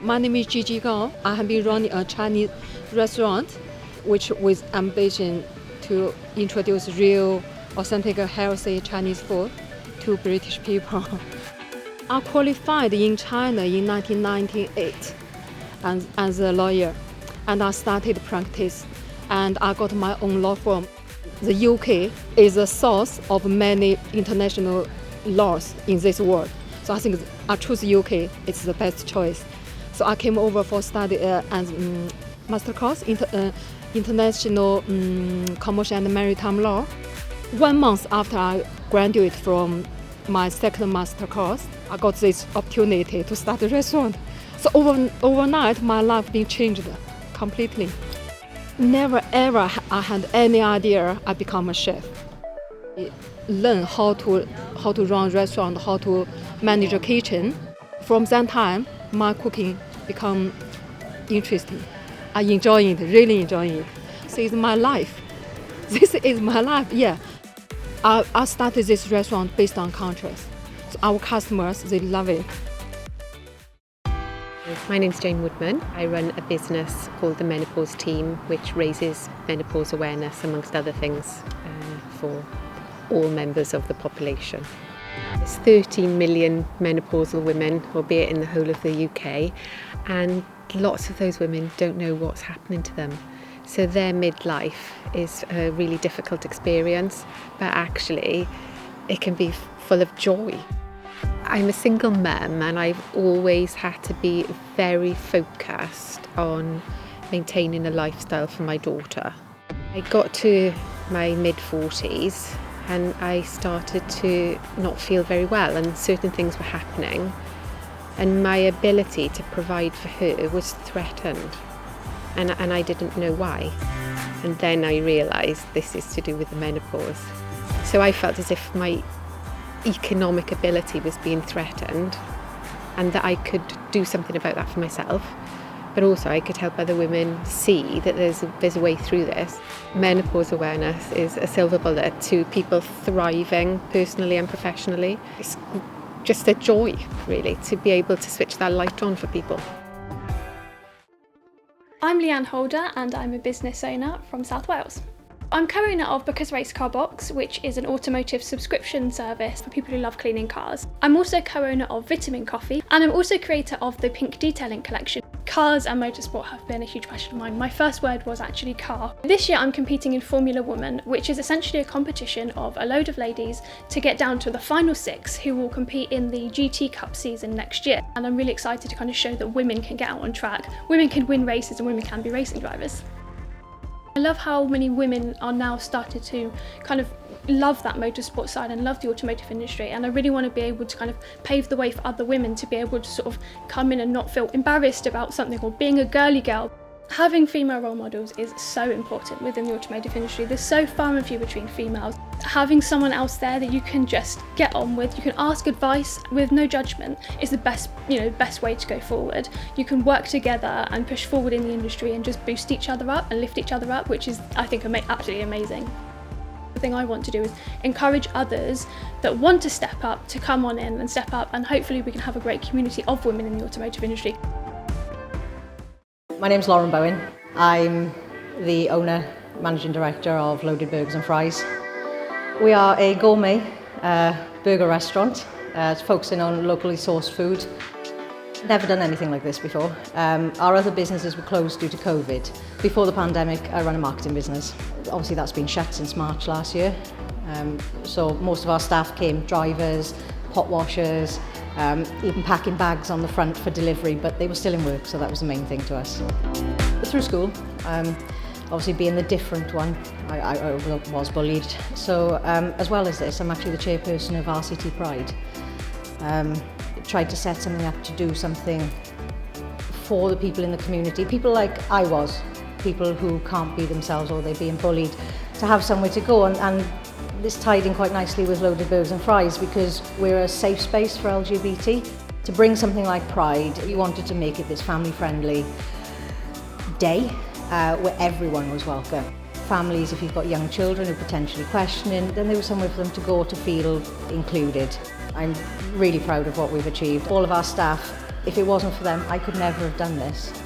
My name is Gigi Gao. I have been running a Chinese restaurant, which with ambition to introduce real, authentic, healthy Chinese food to British people. I qualified in China in 1998 as a lawyer, and I started practice, and I got my own law firm. The UK is a source of many international laws in this world. So I think I choose UK. It's the best choice. So I came over for study as master course, international commercial and maritime law. 1 month after I graduated from my second master course, I got this opportunity to start a restaurant. So overnight, my life been changed completely. Never ever I had any idea I become a chef. Learn how to run a restaurant, how to manage a kitchen. From that time, my cooking become interesting. I enjoy it, really enjoy it. This is my life. This is my life, yeah. I started this restaurant based on contrast. So our customers, they love it. My name's Jane Woodman. I run a business called the Menopause Team, which raises menopause awareness, amongst other things, for all members of the population. There's 13 million menopausal women, albeit in the whole of the UK, and lots of those women don't know what's happening to them. So their midlife is a really difficult experience, but actually it can be full of joy. I'm a single mum, and I've always had to be very focused on maintaining a lifestyle for my daughter. I got to my mid-40s and I started to not feel very well, and certain things were happening, and my ability to provide for her was threatened, and I didn't know why. And then I realised this is to do with the menopause. So I felt as if my economic ability was being threatened, and that I could do something about that for myself, but also I could help other women see that there's a way through this. Menopause awareness is a silver bullet to people thriving personally and professionally. It's just a joy, really, to be able to switch that light on for people. I'm Leanne Holder, and I'm a business owner from South Wales. I'm co-owner of Booker's Race Car Box, which is an automotive subscription service for people who love cleaning cars. I'm also co-owner of Vitamin Coffee, and I'm also creator of the Pink Detailing collection. Cars and motorsport have been a huge passion of mine. My first word was actually car. This year I'm competing in Formula Woman, which is essentially a competition of a load of ladies to get down to the final 6 who will compete in the GT Cup season next year. And I'm really excited to kind of show that women can get out on track, women can win races, and women can be racing drivers. I love how many women are now started to kind of love that motorsport side and love the automotive industry, and I really want to be able to kind of pave the way for other women to be able to sort of come in and not feel embarrassed about something or being a girly girl. Having female role models is so important within the automotive industry. There's so far and few between females. Having someone else there that you can just get on with, you can ask advice with no judgment, is the best way to go forward. You can work together and push forward in the industry and just boost each other up and lift each other up, which is, I think, absolutely amazing. The thing I want to do is encourage others that want to step up to come on in and step up, and hopefully we can have a great community of women in the automotive industry. My name's Lauren Bowen. I'm the owner, managing director of Loaded Burgers and Fries. We are a gourmet burger restaurant focusing on locally sourced food. Never done anything like this before. Our other businesses were closed due to COVID. Before the pandemic, I ran a marketing business. Obviously that's been shut since March last year. So most of our staff came, drivers, pot washers, even packing bags on the front for delivery, but they were still in work, so that was the main thing to us. But through school, obviously being the different one, I was bullied. So as well as this, I'm actually the chairperson of RCT Pride. Tried to set something up to do something for the people in the community, people like I was, people who can't be themselves or they're being bullied, to have somewhere to go, and this tied in quite nicely with Loaded Burgers and Fries because we're a safe space for LGBT. To bring something like Pride, we wanted to make it this family-friendly day where everyone was welcome. Families, if you've got young children who are potentially questioning, then there was somewhere for them to go to feel included. I'm really proud of what we've achieved. All of our staff If it wasn't for them, I could never have done this.